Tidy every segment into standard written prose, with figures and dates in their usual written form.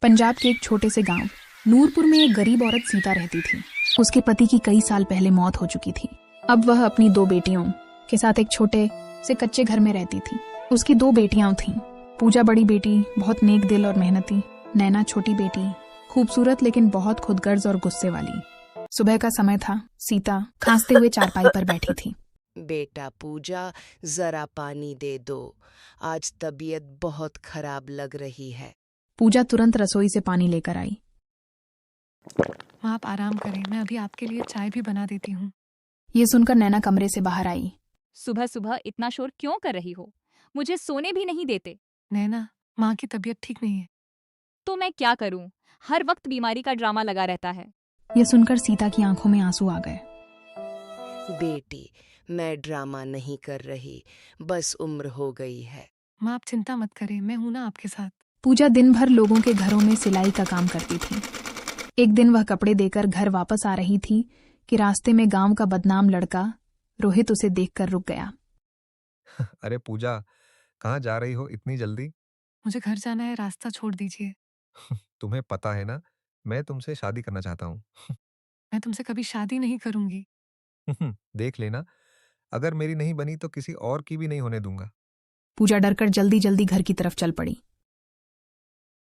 पंजाब के एक छोटे से गांव नूरपुर में एक गरीब औरत सीता रहती थी। उसके पति की कई साल पहले मौत हो चुकी थी। अब वह अपनी 2 बेटियों के साथ एक छोटे से कच्चे घर में रहती थी। उसकी 2 बेटियां थीं। पूजा बड़ी बेटी, बहुत नेक दिल और मेहनती। नैना छोटी बेटी, खूबसूरत लेकिन बहुत खुदगर्ज और गुस्से वाली। सुबह का समय था। सीता खांसते हुए चारपाई पर बैठी थी। बेटा पूजा, जरा पानी दे दो, आज तबीयत बहुत खराब लग रही है। पूजा तुरंत रसोई से पानी लेकर आई। माँ, आप आराम करें, मैं अभी आपके लिए चाय भी बना देती हूँ। ये सुनकर नैना कमरे से बाहर आई। सुबह सुबह इतना शोर क्यों कर रही हो? मुझे सोने भी नहीं देते। नैना, माँ की तबीयत ठीक नहीं है। तो मैं क्या करूं? हर वक्त बीमारी का ड्रामा लगा रहता है। ये सुनकर सीता की आंखों में आंसू आ गए। बेटी, मैं ड्रामा नहीं कर रही, बस उम्र हो गई है। माँ, आप चिंता मत करें, मैं हूं ना आपके साथ। पूजा दिन भर लोगों के घरों में सिलाई का काम करती थी। एक दिन वह कपड़े देकर घर वापस आ रही थी कि रास्ते में गांव का बदनाम लड़का रोहित उसे देखकर रुक गया। अरे पूजा, कहाँ जा रही हो इतनी जल्दी? मुझे घर जाना है, रास्ता छोड़ दीजिए। तुम्हें पता है ना, मैं तुमसे शादी करना चाहता हूँ। मैं तुमसे कभी शादी नहीं करूंगी। देख लेना, अगर मेरी नहीं बनी तो किसी और की भी नहीं होने दूंगा। पूजा डरकर जल्दी जल्दी घर की तरफ चल पड़ी।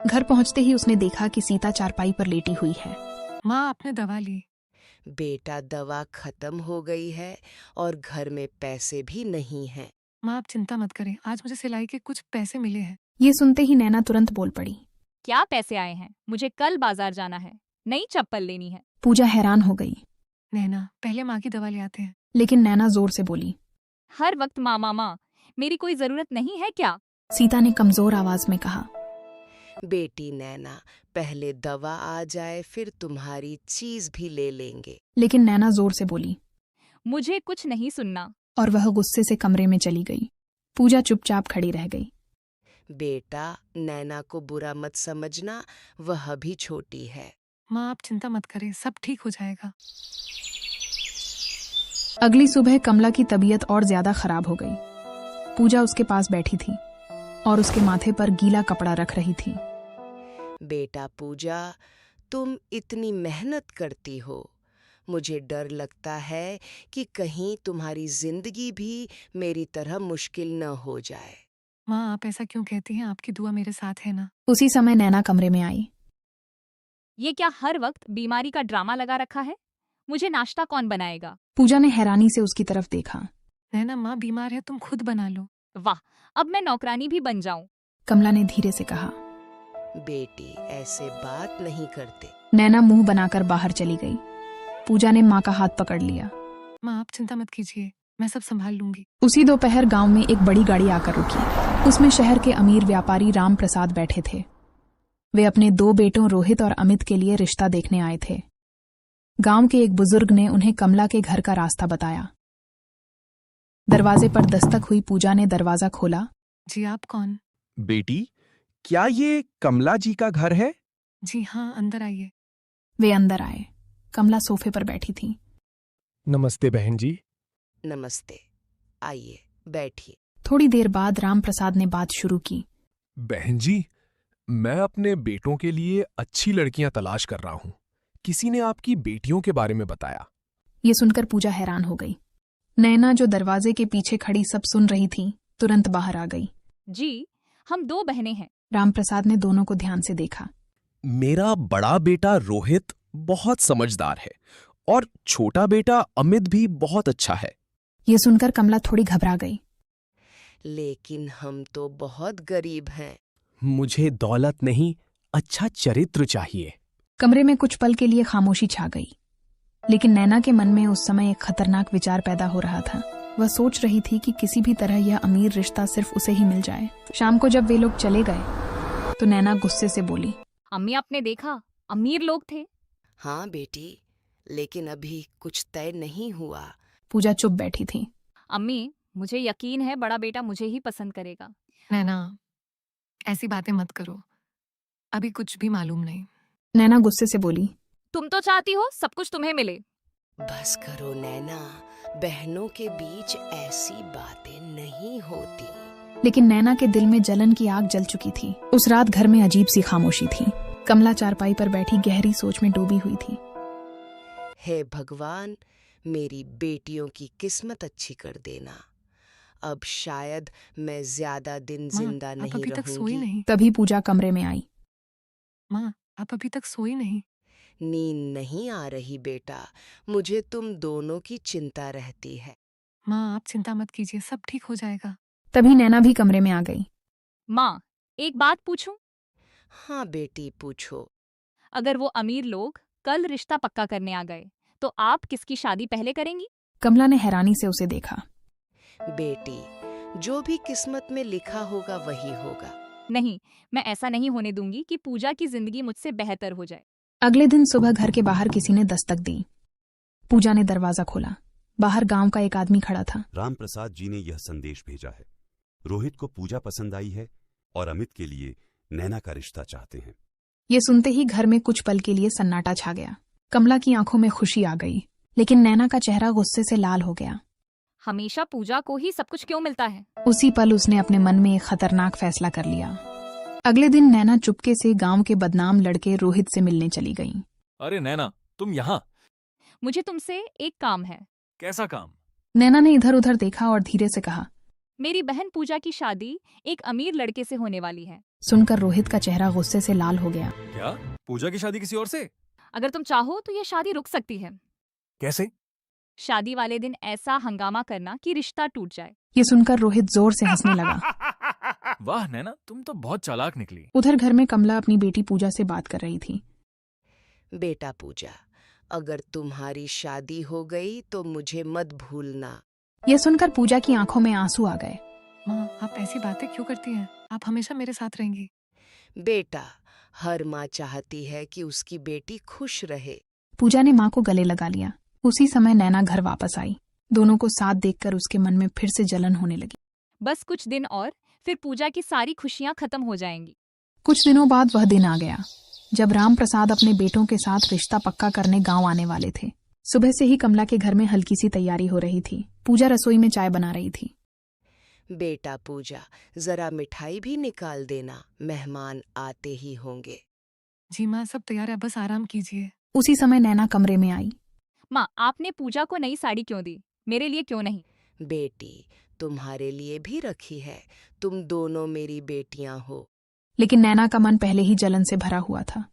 घर पहुंचते ही उसने देखा कि सीता चारपाई पर लेटी हुई है। माँ, आपने दवा ली? बेटा, दवा खत्म हो गई है और घर में पैसे भी नहीं हैं। माँ, आप चिंता मत करें, आज मुझे सिलाई के कुछ पैसे मिले हैं। ये सुनते ही नैना तुरंत बोल पड़ी। क्या पैसे आए हैं? मुझे कल बाजार जाना है, नई चप्पल लेनी है। पूजा हैरान हो गई, नैना, पहले माँ की दवा ले आते हैं। लेकिन नैना जोर से बोली। हर वक्त माँ माँ माँ, मेरी कोई जरूरत नहीं है क्या? सीता ने कमजोर आवाज में कहा। बेटी नैना, पहले दवा आ जाए फिर तुम्हारी चीज भी ले लेंगे। लेकिन नैना जोर से बोली मुझे कुछ नहीं सुनना। और वह गुस्से से कमरे में चली गई। पूजा चुपचाप खड़ी रह गई। बेटा, नैना को बुरा मत समझना, वह भी छोटी है। माँ, आप चिंता मत करें, सब ठीक हो जाएगा। अगली सुबह कमला की तबीयत और ज्यादा खराब हो गई। पूजा उसके पास बैठी थी और उसके माथे पर गीला कपड़ा रख रही थी। बेटा पूजा, तुम इतनी मेहनत करती हो, मुझे डर लगता है कि कहीं तुम्हारी जिंदगी भी मेरी तरह मुश्किल न हो जाए। माँ, आप ऐसा क्यों कहती हैं? आपकी दुआ मेरे साथ है ना। उसी समय नैना कमरे में आई। ये क्या हर वक्त बीमारी का ड्रामा लगा रखा है? मुझे नाश्ता कौन बनाएगा? पूजा ने हैरानी से उसकी तरफ देखा। नैना, माँ बीमार है, तुम खुद बना लो। वाह, अब मैं नौकरानी भी बन जाऊं। कमला ने धीरे से कहा। बेटी, ऐसे बात नहीं करते। नैना मुंह बनाकर बाहर चली गई। पूजा ने माँ का हाथ पकड़ लिया। माँ, आप चिंता मत कीजिए, मैं सब संभाल लूंगी। उसी दोपहर गांव में एक बड़ी गाड़ी आकर रुकी। उसमें शहर के अमीर व्यापारी राम प्रसाद बैठे थे। वे अपने 2 बेटों रोहित और अमित के लिए रिश्ता देखने आए थे। गांव के एक बुजुर्ग ने उन्हें कमला के घर का रास्ता बताया। दरवाजे पर दस्तक हुई। पूजा ने दरवाजा खोला। जी, आप कौन? बेटी, क्या ये कमला जी का घर है? जी हाँ, अंदर आइए। वे अंदर आए। कमला सोफे पर बैठी थी। नमस्ते बहन जी। नमस्ते, आइए बैठिए। थोड़ी देर बाद राम प्रसाद ने बात शुरू की। बहन जी, मैं अपने बेटों के लिए अच्छी लड़कियां तलाश कर रहा हूं। किसी ने आपकी बेटियों के बारे में बताया। ये सुनकर पूजा हैरान हो गई। नैना, जो दरवाजे के पीछे खड़ी सब सुन रही थी, तुरंत बाहर आ गई। जी, हम 2 बहनें हैं। रामप्रसाद ने दोनों को ध्यान से देखा। मेरा बड़ा बेटा रोहित बहुत समझदार है और छोटा बेटा अमित भी बहुत अच्छा है। ये सुनकर कमला थोड़ी घबरा गई। लेकिन हम तो बहुत गरीब हैं। मुझे दौलत नहीं, अच्छा चरित्र चाहिए। कमरे में कुछ पल के लिए खामोशी छा गई। लेकिन नैना के मन में उस समय एक खतरनाक विचार पैदा हो रहा था। वह सोच रही थी कि किसी भी तरह यह अमीर रिश्ता सिर्फ उसे ही मिल जाए। शाम को जब वे लोग चले गए तो नैना गुस्से से बोली। अम्मी, आपने देखा, अमीर लोग थे। हाँ बेटी, लेकिन अभी कुछ तय नहीं हुआ। पूजा चुप बैठी थी। अम्मी, मुझे यकीन है बड़ा बेटा मुझे ही पसंद करेगा। नैना, ऐसी बातें मत करो, अभी कुछ भी मालूम नहीं। नैना गुस्से से बोली। तुम तो चाहती हो सब कुछ तुम्हें मिले। बस करो नैना, बहनों के बीच ऐसी बातें नहीं होती। लेकिन नैना के दिल में जलन की आग जल चुकी थी। उस रात घर में अजीब सी खामोशी थी। कमला चारपाई पर बैठी गहरी सोच में डूबी हुई थी। हे भगवान, मेरी बेटियों की किस्मत अच्छी कर देना। अब शायद मैं ज्यादा दिन माँ, जिंदा आप नहीं अभी तक सोई रहूंगी। नहीं। तभी पूजा कमरे में आई। माँ, आप अभी तक सोई नहीं। नींद नहीं आ रही बेटा, मुझे तुम दोनों की चिंता रहती है। माँ, आप चिंता मत कीजिए, सब ठीक हो जाएगा। तभी नैना भी कमरे में आ गई। माँ, एक बात पूछूं? हाँ बेटी, पूछो। अगर वो अमीर लोग कल रिश्ता पक्का करने आ गए तो आप किसकी शादी पहले करेंगी? कमला ने हैरानी से उसे देखा। बेटी, जो भी किस्मत में लिखा होगा वही होगा। नहीं, मैं ऐसा नहीं होने दूंगी कि पूजा की जिंदगी मुझसे बेहतर हो जाए। अगले दिन सुबह घर के बाहर किसी ने दस्तक दी। पूजा ने दरवाजा खोला। बाहर गांव का एक आदमी खड़ा था। राम प्रसाद जी ने यह संदेश भेजा है। रोहित को पूजा पसंद आई है और अमित के लिए नैना का रिश्ता चाहते हैं। ये सुनते ही घर में कुछ पल के लिए सन्नाटा छा गया। कमला की आंखों में खुशी आ गई, लेकिन नैना का चेहरा गुस्से से लाल हो गया। हमेशा पूजा को ही सब कुछ क्यों मिलता है? उसी पल उसने अपने मन में एक खतरनाक फैसला कर लिया। अगले दिन नैना चुपके से गांव के बदनाम लड़के रोहित से मिलने चली गईं। अरे नैना, तुम यहाँ? मुझे तुमसे एक काम है। कैसा काम? नैना ने इधर उधर देखा और धीरे से कहा। मेरी बहन पूजा की शादी एक अमीर लड़के से होने वाली है। सुनकर रोहित का चेहरा गुस्से से लाल हो गया। क्या? पूजा की शादी किसी और से? अगर तुम चाहो तो ये शादी रुक सकती है। कैसे? शादी वाले दिन ऐसा हंगामा करना कि रिश्ता टूट जाए। ये सुनकर रोहित जोर से हंसने लगा। वाह नैना, तुम तो बहुत चालाक निकली। उधर घर में कमला अपनी बेटी पूजा से बात कर रही थी। बेटा पूजा, अगर तुम्हारी शादी हो गई तो मुझे मत भूलना। ये सुनकर पूजा की आंखों में आंसू आ गए। माँ, आप ऐसी बातें क्यों करती हैं? आप हमेशा मेरे साथ रहेंगी। बेटा, हर माँ चाहती है कि उसकी बेटी खुश रहे। पूजा ने माँ को गले लगा लिया। उसी समय नैना घर वापस आई। दोनों को साथ देखकर उसके मन में फिर से जलन होने लगी। बस कुछ दिन और फिर पूजा की सारी खुशियां खत्म हो जाएंगी। कुछ दिनों बाद वह दिन आ गया जब राम प्रसाद अपने बेटों के साथ रिश्ता पक्का करने गांव आने वाले थे। सुबह से ही कमला के घर में हल्की सी तैयारी हो रही थी। पूजा रसोई में चाय बना रही थी। बेटा पूजा, जरा मिठाई भी निकाल देना, मेहमान आते ही होंगे। जी माँ, सब तैयार है, बस आराम कीजिए। उसी समय नैना कमरे में आई। माँ, आपने पूजा को नई साड़ी क्यों दी? मेरे लिए क्यों नहीं? बेटी, तुम्हारे लिए भी रखी है। तुम दोनों मेरी बेटियां हो। लेकिन नैना का मन पहले ही जलन से भरा हुआ था।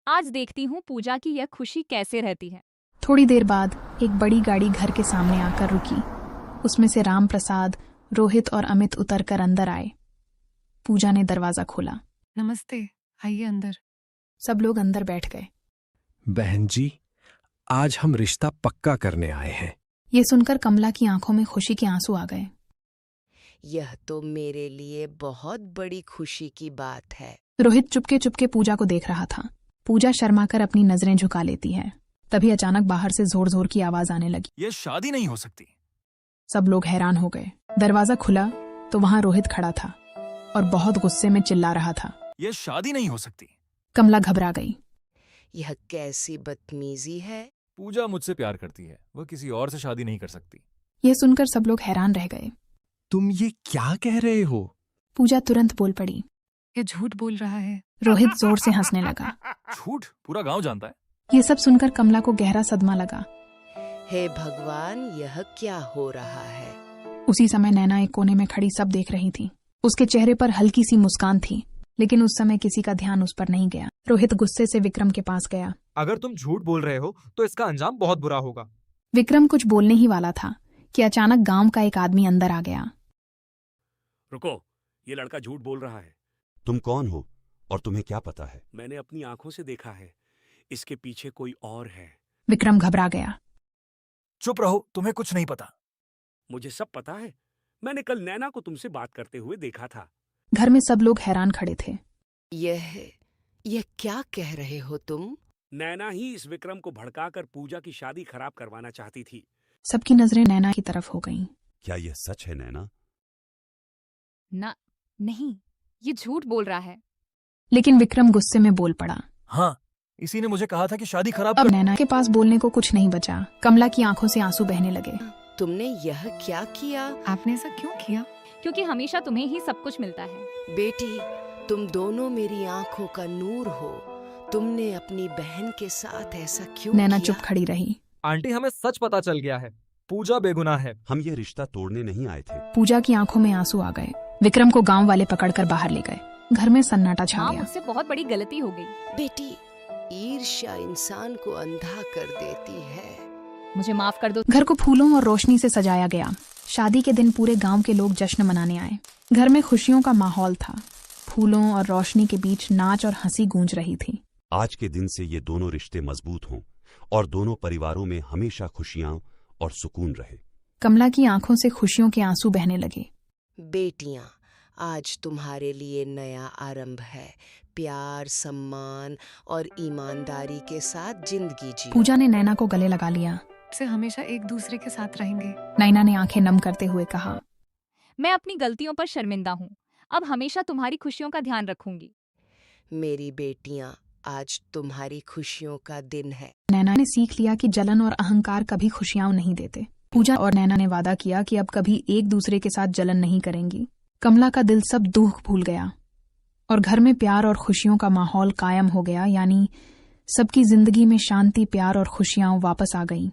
आज देखती हूँ पूजा की यह खुशी कैसे रहती है। थोड़ी देर बाद एक बड़ी गाड़ी घर के सामने आकर रुकी। उसमें से राम प्रसाद, रोहित और अमित उतरकर अंदर आए। पूजा ने दरवाजा खोला। नमस्ते, आइए अंदर। सब लोग अंदर बैठ गए। बहन जी, आज हम रिश्ता पक्का करने आए हैं। ये सुनकर कमला की आंखों में खुशी के आंसू आ गए। यह तो मेरे लिए बहुत बड़ी खुशी की बात है। रोहित चुपके चुपके पूजा को देख रहा था। पूजा शर्माकर अपनी नजरें झुका लेती है। तभी अचानक बाहर से जोर जोर की आवाज आने लगी। ये शादी नहीं हो सकती। सब लोग हैरान हो गए। दरवाजा खुला तो वहां रोहित खड़ा था और बहुत गुस्से में चिल्ला रहा था। ये शादी नहीं हो सकती। कमला घबरा गई। यह कैसी बदतमीजी है? पूजा मुझसे प्यार करती है, वह किसी और से शादी नहीं कर सकती। यह सुनकर सब लोग हैरान रह गए। तुम ये क्या कह रहे हो? पूजा तुरंत बोल पड़ी। ये झूठ बोल रहा है। रोहित जोर से हंसने लगा। झूठ? पूरा गांव जानता है। ये सब सुनकर कमला को गहरा सदमा लगा। हे भगवान, यह क्या हो रहा है? उसी समय नैना एक कोने में खड़ी सब देख रही थी। उसके चेहरे पर हल्की सी मुस्कान थी, लेकिन उस समय किसी का ध्यान उस पर नहीं गया। रोहित गुस्से से विक्रम के पास गया। अगर तुम झूठ बोल रहे हो तो इसका अंजाम बहुत बुरा होगा। विक्रम कुछ बोलने ही वाला था कि अचानक गांव का एक आदमी अंदर आ गया। रुको, ये लड़का झूठ बोल रहा है। तुम कौन हो और तुम्हें क्या पता है? मैंने अपनी आंखों से देखा है, इसके पीछे कोई और है। विक्रम घबरा गया। चुप रहो, तुम्हें कुछ नहीं पता। मुझे सब पता है। मैंने कल नैना को तुमसे बात करते हुए देखा था। घर में सब लोग हैरान खड़े थे। यह क्या कह रहे हो तुम? नैना ही इस विक्रम को भड़काकर पूजा की शादी खराब करवाना चाहती थी। सबकी नजरें नैना की तरफ हो गईं। क्या यह सच है नैना? नहीं, ये झूठ बोल रहा है। लेकिन विक्रम गुस्से में बोल पड़ा। हाँ, इसी ने मुझे कहा था कि शादी खराब अब नैना के पास बोलने को कुछ नहीं बचा। कमला की आंखों से आंसू बहने लगे। तुमने यह क्या किया? आपने ऐसा क्यों किया? क्योंकि हमेशा तुम्हें ही सब कुछ मिलता है। बेटी, तुम दोनों मेरी आंखों का नूर हो। तुमने अपनी बहन के साथ ऐसा क्यों नैना किया? चुप खड़ी रही। आंटी, हमें सच पता चल गया है, पूजा बेगुनाह है। हम ये रिश्ता तोड़ने नहीं आए थे। पूजा की आंखों में आंसू आ गए। विक्रम को गांव वाले पकड़कर बाहर ले गए। घर में सन्नाटा छा हाँ, गया। मुझसे बहुत बड़ी गलती हो गई। बेटी, ईर्ष्या इंसान को अंधा कर देती है। मुझे माफ कर दो। घर को फूलों और रोशनी से सजाया गया। शादी के दिन पूरे गांव के लोग जश्न मनाने आए। घर में खुशियों का माहौल था। फूलों और रोशनी के बीच नाच और हंसी गूंज रही थी। आज के दिन से ये दोनों रिश्ते मजबूत हों और दोनों परिवारों में हमेशा खुशियां और सुकून रहे। कमला की आंखों से खुशियों के आंसू बहने लगे। बेटियां, आज तुम्हारे लिए नया आरंभ है। प्यार, सम्मान और ईमानदारी के साथ जिंदगी जियो। पूजा ने नैना को गले लगा लिया। से हमेशा एक दूसरे के साथ रहेंगे। नैना ने आंखें नम करते हुए कहा, मैं अपनी गलतियों पर शर्मिंदा हूँ। अब हमेशा तुम्हारी खुशियों का ध्यान रखूंगी। मेरी बेटियां, आज तुम्हारी खुशियों का दिन है। नैना ने सीख लिया कि जलन और अहंकार कभी खुशियां नहीं देते। पूजा और नैना ने वादा किया कि अब कभी एक दूसरे के साथ जलन नहीं करेंगी। कमला का दिल सब दुख भूल गया और घर में प्यार और खुशियों का माहौल कायम हो गया। यानी सबकी जिंदगी में शांति, प्यार और खुशियां वापस आ गईं।